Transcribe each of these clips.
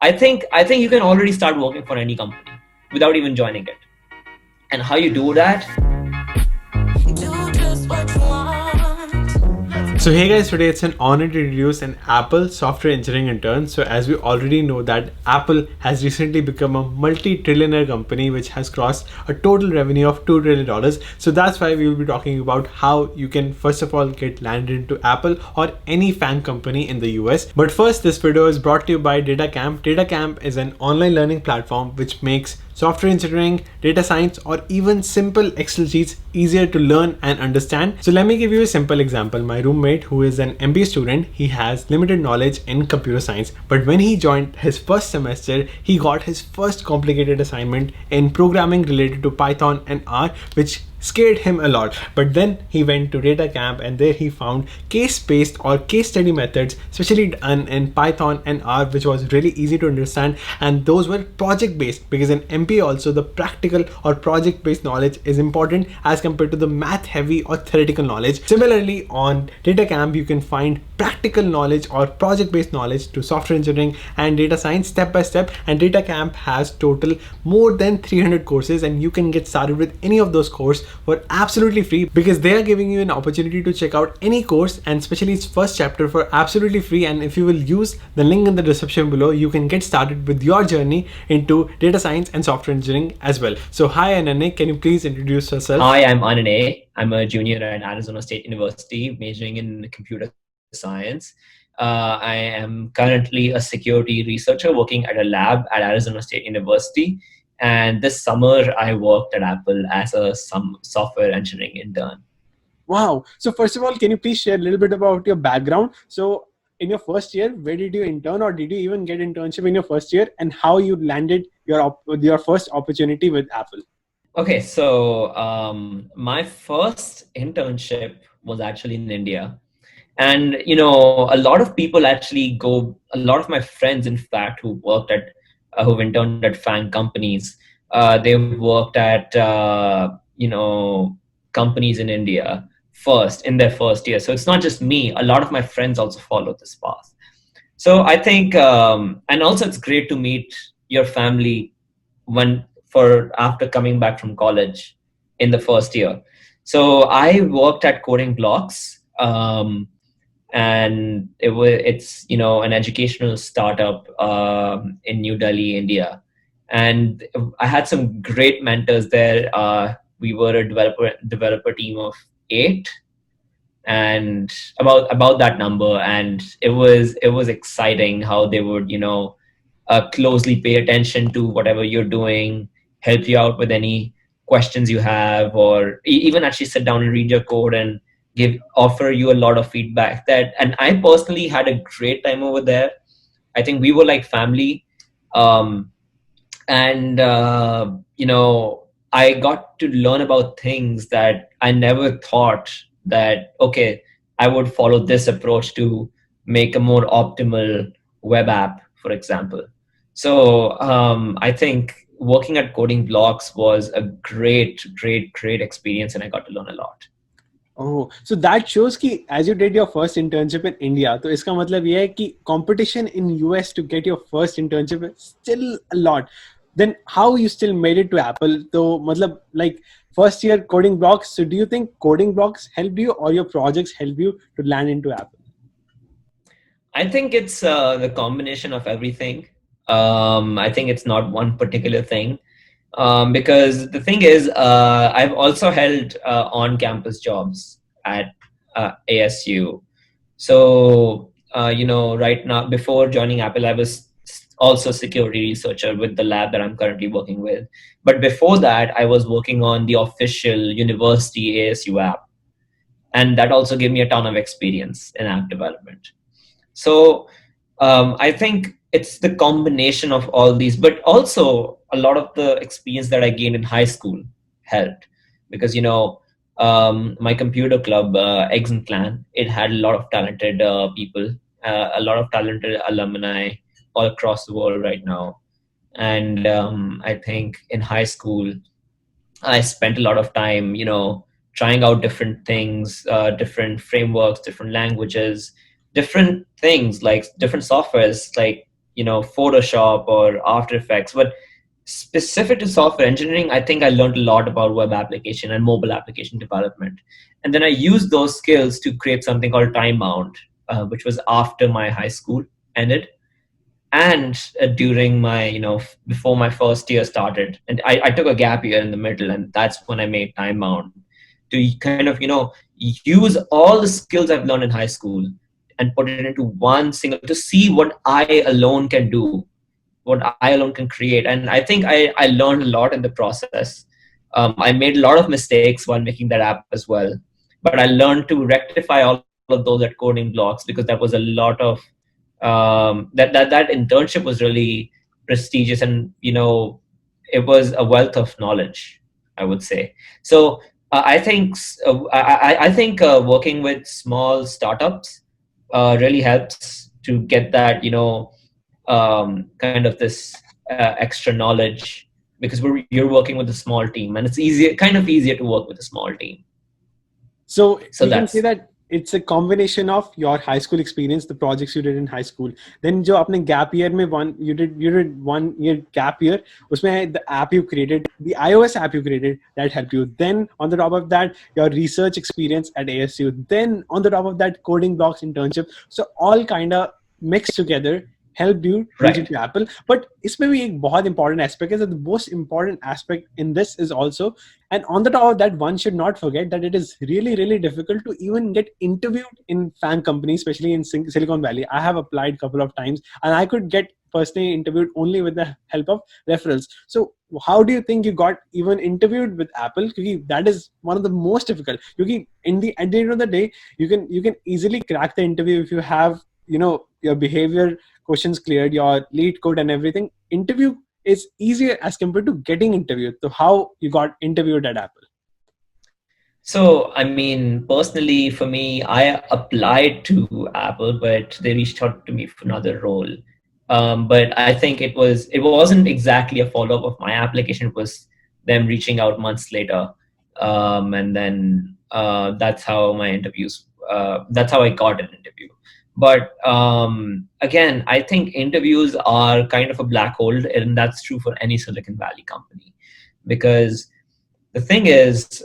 I think you can already start working for any company without even joining it. And how you do that? Do just what you want. So hey guys, today it's an honor to introduce an Apple software engineering intern. So as we already know that Apple has recently become a multi-trillionaire company which has crossed a total revenue of $2 trillion. So that's why we will be talking about how you can first of all get landed into Apple or any FAANG company in the US. But first, this video is brought to you by DataCamp. DataCamp is an online learning platform which makes software engineering, data science, or even simple Excel sheets easier to learn and understand. So let me give you a simple example. My roommate, who is an MBA student, he has limited knowledge in computer science, but when he joined his first semester, he got his first complicated assignment in programming related to Python and R, which scared him a lot. But then he went to data camp and there he found case-based or case study methods, especially done in Python and R, which was really easy to understand, and those were project-based, because in MBA also the practical or project-based knowledge is important as compared to the math-heavy or theoretical knowledge. Similarly, on data camp you can find practical knowledge or project-based knowledge to software engineering and data science step by step, and data camp has total more than 300 courses, and you can get started with any of those courses for absolutely free, because they are giving you an opportunity to check out any course, and especially its first chapter, for absolutely free. And if you will use the link in the description below, you can get started with your journey into data science and software engineering as well. So hi Anane, can you please introduce yourself? Hi, I'm Anane. I'm a junior at Arizona State University, majoring in computer science. I am currently a security researcher working at a lab at Arizona State University. And this summer, I worked at Apple as a some software engineering intern. Wow. So first of all, can you please share a little bit about your background? So in your first year, where did you intern, or did you even get internship in your first year, and how you landed your first opportunity with Apple? Okay, so my first internship was actually in India. And, a lot of people actually a lot of my friends, in fact, who've interned at FAANG companies, they've worked at, companies in India first, in their first year. So it's not just me. A lot of my friends also followed this path. So I think, and also it's great to meet your family after coming back from college in the first year. So I worked at Coding Blocks. And it's an educational startup in New Delhi, India, and I had some great mentors there. We were a developer team of 8, and about that number, and it was exciting how they would closely pay attention to whatever you're doing, help you out with any questions you have, or even actually sit down and read your code and offer you a lot of feedback. And I personally had a great time over there. I think we were like family. um, and I got to learn about things that I never thought that, okay, I would follow this approach to make a more optimal web app, for example. So I think working at Coding Blocks was a great experience, and I got to learn a lot. Oh, so that shows कि as you did your first internship in India, तो इसका मतलब ये है कि competition in US to get your first internship is still a lot. Then how you still made it to Apple? तो मतलब like first year Coding Blocks. So do you think Coding Blocks helped you, or your projects helped you to land into Apple? I think it's the combination of everything. I think it's not one particular thing, because the thing is, I've also held on-campus jobs at ASU. So, right now, before joining Apple, I was also a security researcher with the lab that I'm currently working with. But before that, I was working on the official university ASU app. And that also gave me a ton of experience in app development. So I think it's the combination of all these, but also a lot of the experience that I gained in high school helped, because my computer club, Eggs and Clan, it had a lot of talented people, a lot of talented alumni all across the world right now. And I think in high school, I spent a lot of time, trying out different things, different frameworks, different languages, different things, like different softwares, like Photoshop or After Effects. But specific to software engineering, I think I learned a lot about web application and mobile application development. And then I used those skills to create something called Time Bound, which was after my high school ended, and during my before my first year started. And I took a gap year in the middle, and that's when I made Time Bound, to kind of use all the skills I've learned in high school and put it into one single, to see what I alone can do, what I alone can create. And I think I learned a lot in the process. I made a lot of mistakes while making that app as well, but I learned to rectify all of those at coding blocks, because that was a lot of that internship was really prestigious, and it was a wealth of knowledge, I would say. So I think working with small startups really helps to get that kind of this extra knowledge, because you're working with a small team, and it's easier to work with a small team. So So we can say that's that it's a combination of your high school experience, the projects you did in high school, then जो आपने gap year में you did 1 year gap year, उसमें the app you created, the iOS app you created, that helped you. Then on the top of that, your research experience at ASU. Then on the top of that, coding blocks internship. So all kind of mixed together helped you reach right. into Apple. But इसमें भी एक बहुत important aspect is that the most important aspect in this is also, and on the top of that, one should not forget that it is really, really difficult to even get interviewed in FAANG companies, especially in Silicon Valley. I have applied a couple of times, and I could get personally interviewed only with the help of referrals. So how do you think you got even interviewed with Apple? Because that is one of the most difficult. Because at the end of the day, you can easily crack the interview if you have your behavior questions cleared, your lead code and everything. Interview is easier as compared to getting interviewed. So how you got interviewed at Apple? So, I mean, personally, for me, I applied to Apple, but they reached out to me for another role. But I think it wasn't exactly a follow up of my application. It was them reaching out months later, and then that's how my interviews. That's how I got an interview. But again, I think interviews are kind of a black hole, and that's true for any Silicon Valley company, because the thing is,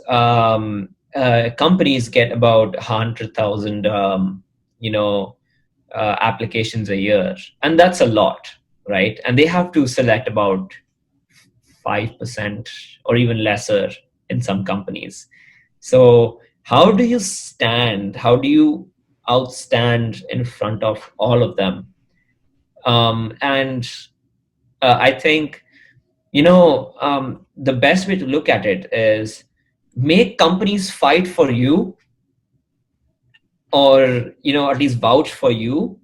companies get about 100,000, applications a year, and that's a lot, right? And they have to select about 5% or even lesser in some companies. So how do you stand? How do you outstand in front of all of them? And I think the best way to look at it is make companies fight for you, or at least vouch for you,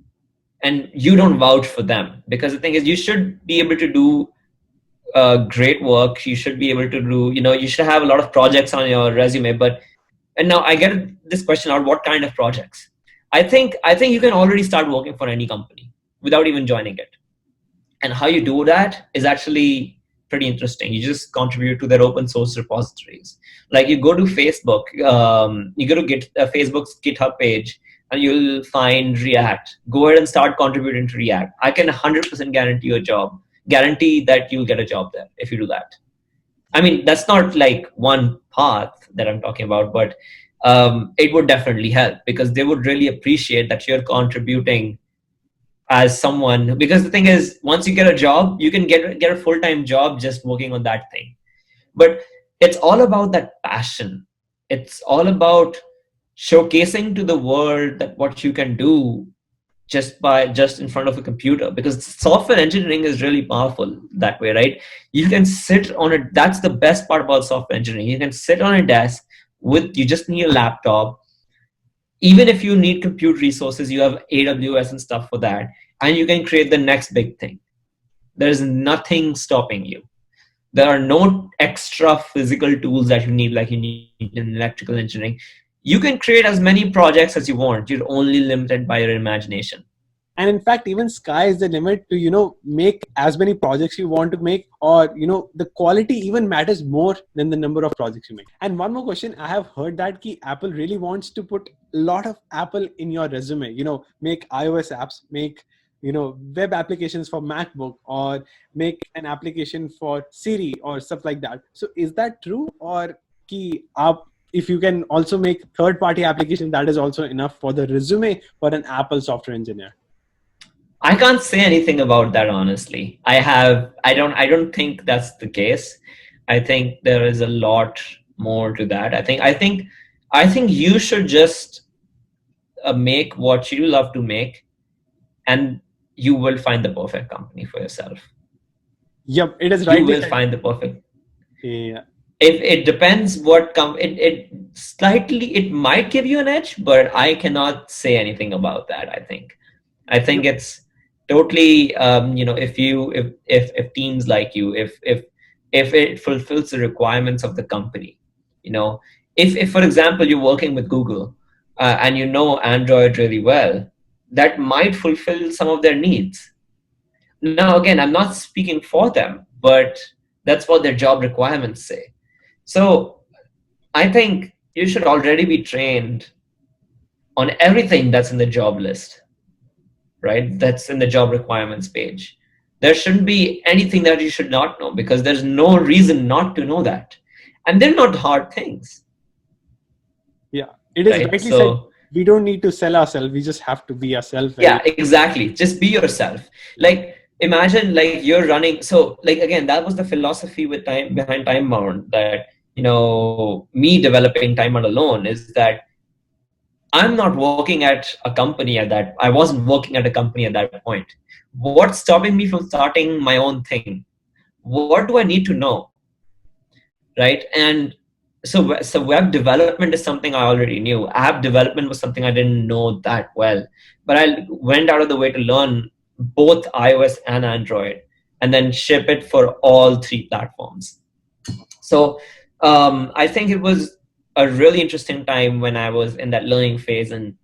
and you don't vouch for them. Because the thing is, you should be able to do great work. You should be able to do, you should have a lot of projects on your resume. But and now I get this question out: what kind of projects? I think you can already start working for any company without even joining it. And how you do that is actually pretty interesting. You just contribute to their open source repositories. Like, you go to Facebook, you go to Facebook's GitHub page, and you'll find React. Go ahead and start contributing to React. I can 100% guarantee that you'll get a job there if you do that. I mean, that's not like one path that I'm talking about, but it would definitely help, because they would really appreciate that you're contributing as someone. Because the thing is, once you get a job, you can get a full-time job just working on that thing. But it's all about that passion. It's all about showcasing to the world that what you can do just in front of a computer. Because software engineering is really powerful that way, right? You can sit on it. That's the best part about software engineering. You can sit on a desk you just need a laptop. Even if you need compute resources, you have AWS and stuff for that, and you can create the next big thing. There's nothing stopping you. There are no extra physical tools that you need, like you need in electrical engineering. You can create as many projects as you want. You're only limited by your imagination. And in fact, even sky is the limit to make as many projects you want to make, or the quality even matters more than the number of projects you make. And one more question: I have heard that Apple really wants to put a lot of Apple in your resume. Make iOS apps, make web applications for MacBook, or make an application for Siri or stuff like that. So is that true, or ki aap, if you can also make third party application, that is also enough for the resume for an Apple software engineer? I can't say anything about that honestly. I don't think that's the case. I think there is a lot more to that. I think you should just make what you love to make, and you will find the perfect company for yourself. Yep, it is You rightly will said. find the perfect. Yeah. It depends what it slightly, it might give you an edge, but I cannot say anything about that. I think Yep. it's totally, if teams like you, if it fulfills the requirements of the company, you know, if for example you're working with Google, and you know Android really well, that might fulfill some of their needs. Now again, I'm not speaking for them, but that's what their job requirements say. So I think you should already be trained on everything that's in the job list, right? That's in the job requirements page. There shouldn't be anything that you should not know, because there's no reason not to know that. And they're not hard things, Yeah, it is right? rightly said. So, We don't need to sell ourselves. We just have to be ourselves. And yeah, exactly. Just be yourself. Like, imagine like you're running. So, like, again, that was the philosophy with time behind Time Bound, that, me developing Time Bound alone is that I'm not working at a company at that. I wasn't working at a company at that point. What's stopping me from starting my own thing? What do I need to know, right? And so web development is something I already knew. App development was something I didn't know that well, but I went out of the way to learn both iOS and Android, and then ship it for all three platforms. So I think it was a really interesting time when I was in that learning phase, and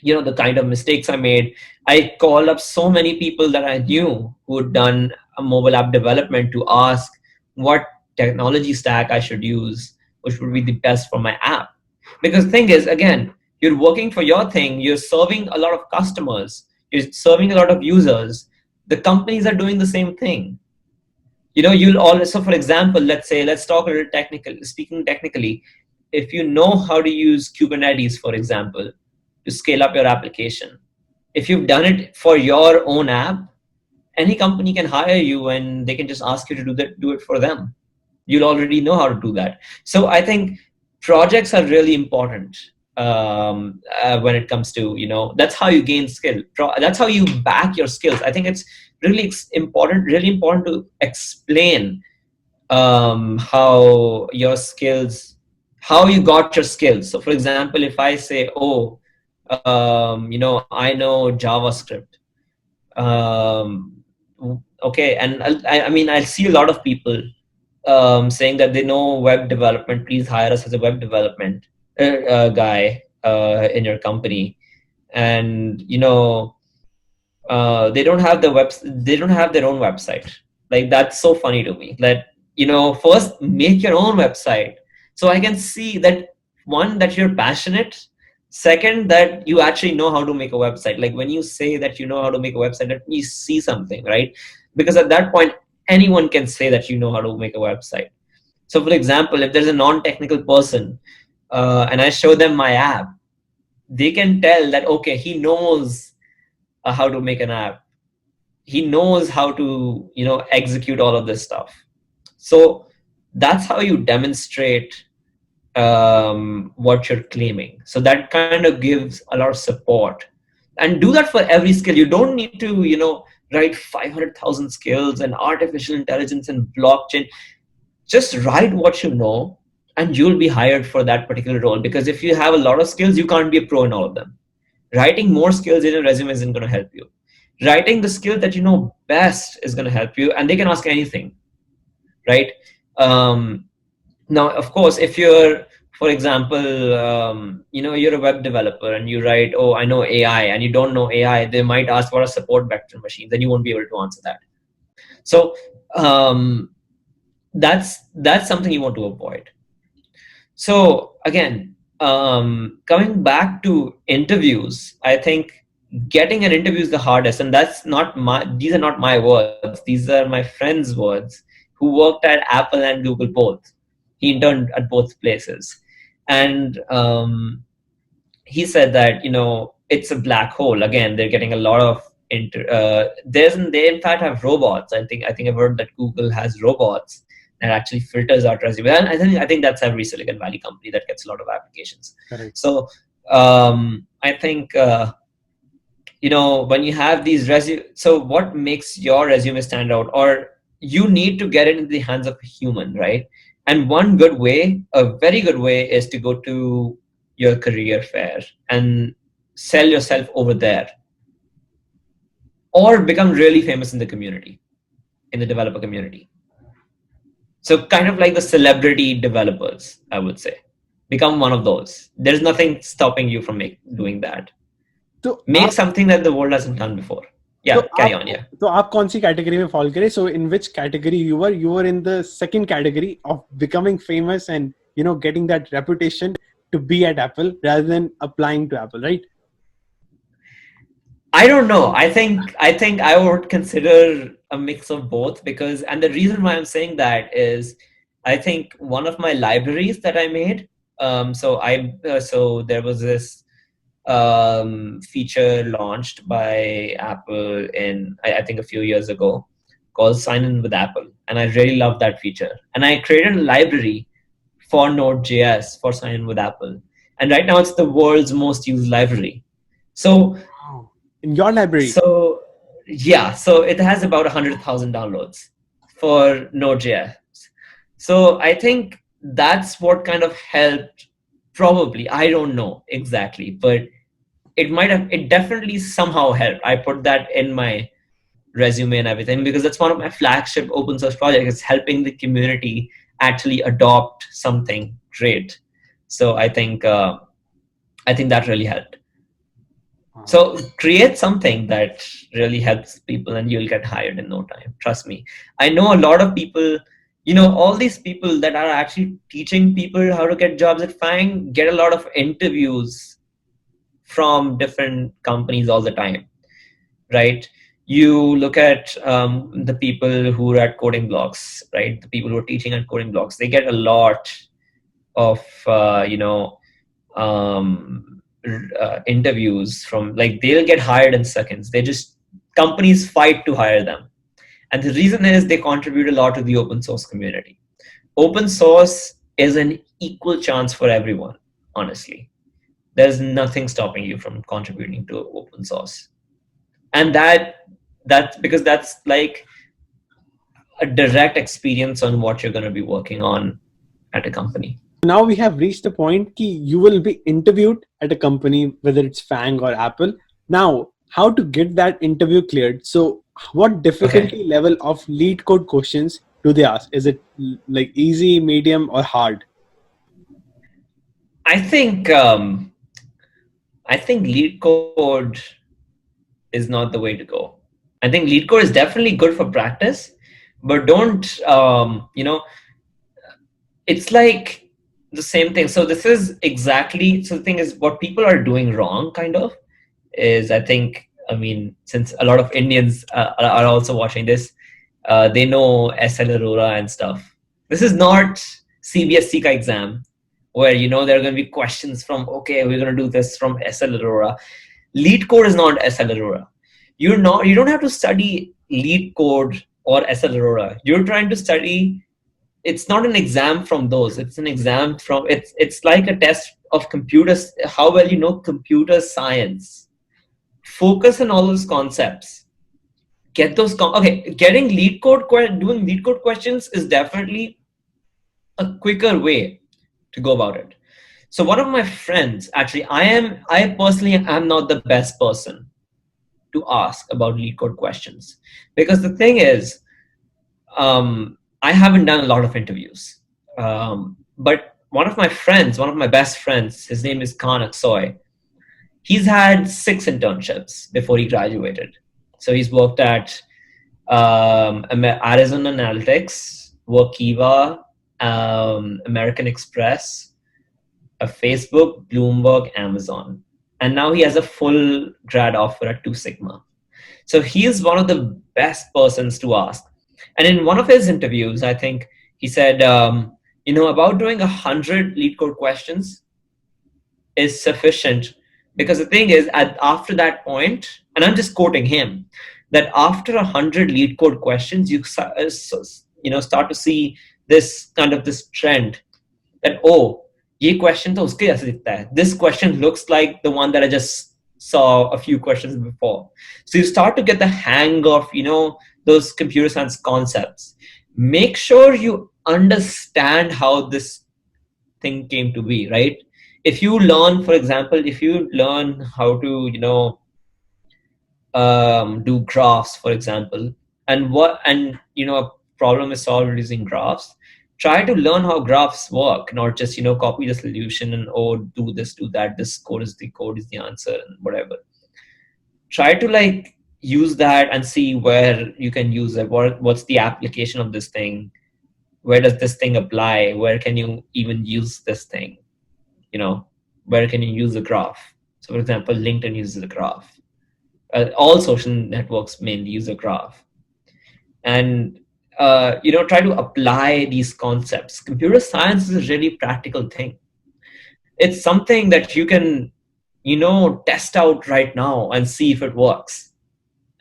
the kind of mistakes I made. I called up so many people that I knew who had done a mobile app development to ask what technology stack I should use, which would be the best for my app. Because the thing is, again, you're working for your thing, you're serving a lot of customers, you're serving a lot of users. The companies are doing the same thing. You'll also, for example, let's talk a little technical. Speaking technically, if you know how to use Kubernetes, for example, to scale up your application, if you've done it for your own app, any company can hire you and they can just ask you to do it for them. You'll already know how to do that. So I think projects are really important, when it comes to, that's how you gain skill. That's how you back your skills. I think it's really important to explain, how your skills, how you got your skills. So for example, if I say, oh, I know JavaScript, um, okay, and I see a lot of people, saying that they know web development, please hire us as a web development guy in your company. And they don't have their own website. Like, that's so funny to me, that first make your own website, so I can see that, one, that you're passionate, second, that you actually know how to make a website. Like, when you say that you know how to make a website, let me see something, right? Because at that point, anyone can say that you know how to make a website. So for example, if there's a non-technical person, and I show them my app, they can tell that, okay, he knows how to make an app. He knows how to execute all of this stuff. So that's how you demonstrate, what you're claiming. So that kind of gives a lot of support. And do that for every skill. You don't need to write 500,000 skills and artificial intelligence and blockchain. Just write what you know, and you'll be hired for that particular role. Because if you have a lot of skills, you can't be a pro in all of them. Writing more skills in your resume isn't going to help you. Writing the skill that you know best is going to help you, and they can ask anything, right? um, Now, of course, if you're, for example, you're a web developer and you write, oh, I know AI, and you don't know AI, they might ask what a support vector machine. Then you won't be able to answer that. So that's something you want to avoid. So again, coming back to interviews, I think getting an interview is the hardest, and these are not my words, these are my friend's words, who worked at Apple and Google both. He interned at both places, and he said that, it's a black hole. Again, they're getting a lot of they in fact have robots. I think I've heard that Google has robots that actually filters out resume, and I think that's every Silicon Valley company that gets a lot of applications. Correct. So I think when you have these resume, so what makes your resume stand out, or you need to get it into the hands of a human, right? And one good way, a very good way, is to go to your career fair and sell yourself over there, or become really famous in the community, in the developer community. So kind of like the celebrity developers, I would say. Become one of those. There's nothing stopping you from doing that. So Make something that the world hasn't done before. Yeah, carry on. Yeah. तो आप कौन सी category में fall करे? So in which category you were in the second category of becoming famous and getting that reputation to be at Apple rather than applying to Apple, right? I don't know. I think I would consider a mix of both, because, and the reason why I'm saying that is, I think one of my libraries that I made. So there was this feature launched by Apple in I think a few years ago, called Sign In with Apple, and I really loved that feature. And I created a library for Node.js for Sign In with Apple, and right now it's the world's most used library. So in your library. So yeah, so it has about 100,000 downloads for Node.js. So I think that's what kind of helped. Probably, I don't know exactly, but it definitely somehow helped. I put that in my resume and everything, because that's one of my flagship open source projects. It's helping the community actually adopt something great. So I think that really helped. So create something that really helps people, and you'll get hired in no time. Trust me. I know a lot of people, all these people that are actually teaching people how to get jobs at FANG get a lot of interviews from different companies all the time, right? You look at the people who are at coding blocks, right? The people who are teaching at coding blocks, they get a lot of, interviews from, like, they'll get hired in seconds. Companies fight to hire them. And the reason is they contribute a lot to the open source community. Open source is an equal chance for everyone, honestly. There's nothing stopping you from contributing to open source. And that's because that's like a direct experience on what you're going to be working on at a company. Now we have reached the point that you will be interviewed at a company, whether it's FANG or Apple. Now, how to get that interview cleared? So what difficulty level of lead code questions do they ask? Is it like easy, medium, or hard? I think lead code is not the way to go. I think lead code is definitely good for practice, but don't, it's like the same thing. So this is exactly, so the thing is, what people are doing wrong kind of is, since a lot of Indians are also watching this, they know SL Aurora and stuff. This is not CBSE ka exam where, there are going to be questions from, okay, we're going to do this from SL Aurora. Lead code is not SL Aurora. You don't have to study lead code or SL Aurora. You're trying to study, it's not an exam from those. It's an exam from, it's like a test of computers, how well you know computer science. Focus on all those concepts. Get those, getting lead code, doing lead code questions is definitely a quicker way to go about it. So one of my friends, actually, I personally am not the best person to ask about lead code questions, because the thing is, I haven't done a lot of interviews. But one of my best friends, his name is Khan Aksoy. He's had 6 internships before he graduated. So he's worked at Arizona Analytics, Workiva, American Express, Facebook, Bloomberg, Amazon. and now he has a full grad offer at 2 Sigma. So he is one of the best persons to ask. And in one of his interviews, I think he said, about doing 100 lead code questions is sufficient, because the thing is, after that point, and I'm just quoting him, that after 100 lead code questions, start to see this trend that, oh, ये question तो उसके जैसे दिखता है. This question looks like the one that I just saw a few questions before. So you start to get the hang of, those computer science concepts. Make sure you understand how this thing came to be, right? If you learn, for example, if you learn how to, do graphs, for example, and a problem is solved using graphs, try to learn how graphs work, not just copy the solution and, oh, do this, do that, this code is the answer and whatever. Try to use that and see where you can use it. What's the application of this thing? Where does this thing apply? Where can you even use this thing? Where can you use a graph? So for example, LinkedIn uses a graph. All social networks mainly use a graph. And try to apply these concepts. Computer science is a really practical thing. It's something that you can test out right now and see if it works,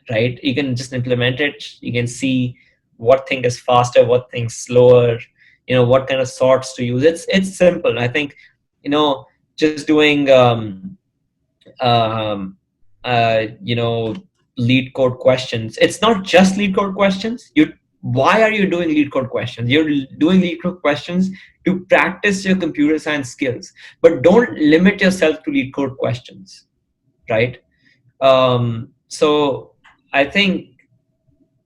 right? You can just implement it. You can see what thing is faster, what thing's slower, what kind of sorts to use. It's simple. I think just doing lead code questions. It's not just lead code questions. Why are you doing lead code questions? You're doing lead code questions to practice your computer science skills, but don't limit yourself to lead code questions, right? So I think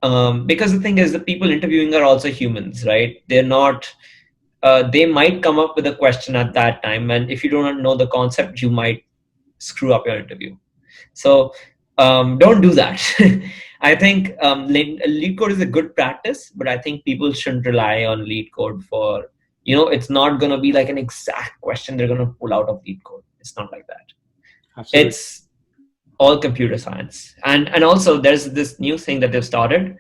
because the thing is, the people interviewing are also humans, right? They're not. They might come up with a question at that time, and if you don't know the concept, you might screw up your interview. So don't do that. I think lead code is a good practice, but I think people shouldn't rely on lead code for, it's not going to be like an exact question they're going to pull out of lead code. It's not like that. Absolutely. It's all computer science. And also there's this new thing that they've started.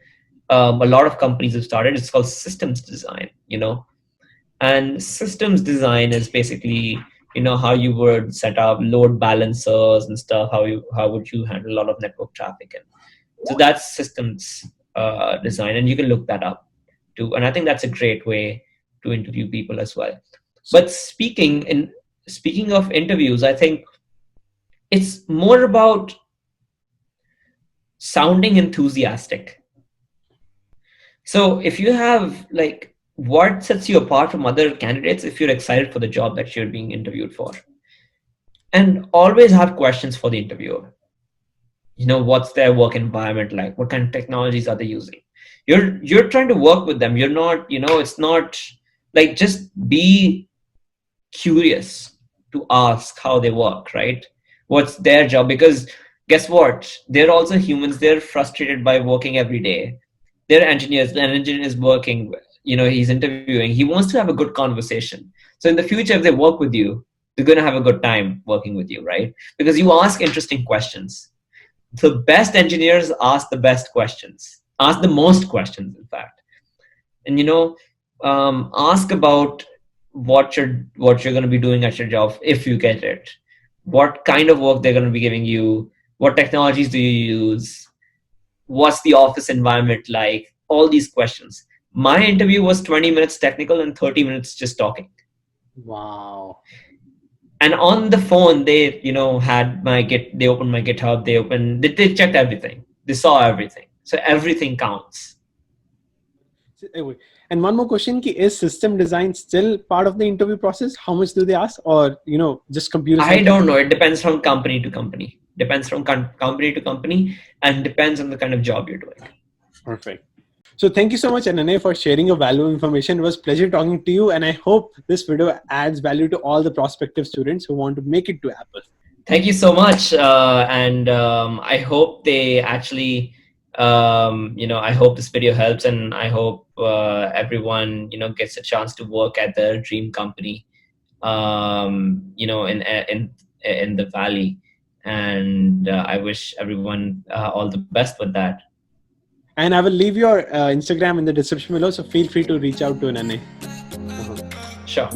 A lot of companies have started. It's called systems design, and systems design is basically how you would set up load balancers and stuff, how would you handle a lot of network traffic. And so that's systems design, and you can look that up too. And I think that's a great way to interview people as well. But speaking of interviews, I think it's more about sounding enthusiastic. So if you have what sets you apart from other candidates, if you're excited for the job that you're being interviewed for, and always have questions for the interviewer. What's their work environment like? What kind of technologies are they using? You're trying to work with them. You're not, it's not just be curious to ask how they work, right? What's their job? Because guess what? They're also humans. They're frustrated by working every day. They're engineers. An engineer is working, he's interviewing. He wants to have a good conversation. So in the future, if they work with you, they're going to have a good time working with you, right? Because you ask interesting questions. The best engineers ask the best questions, ask the most questions, in fact. And, ask about what you're going to be doing at your job if you get it. What kind of work they're going to be giving you. What technologies do you use? What's the office environment like? All these questions. My interview was 20 minutes technical and 30 minutes just talking. Wow. And on the phone, they, had they opened my GitHub, they checked everything. They saw everything. So everything counts. And one more question, is system design still part of the interview process? How much do they ask? Or, just computer science? I don't know. It depends from company to company. Depends from company to company, and depends on the kind of job you're doing. Perfect. So thank you so much, Ananay, for sharing your valuable information. It was a pleasure talking to you. And I hope this video adds value to all the prospective students who want to make it to Apple. Thank you so much. And I hope they actually, I hope this video helps, and I hope everyone, gets a chance to work at their dream company, in the Valley. and I wish everyone all the best with that. And I will leave your Instagram in the description below, so feel free to reach out to Nane. Sure.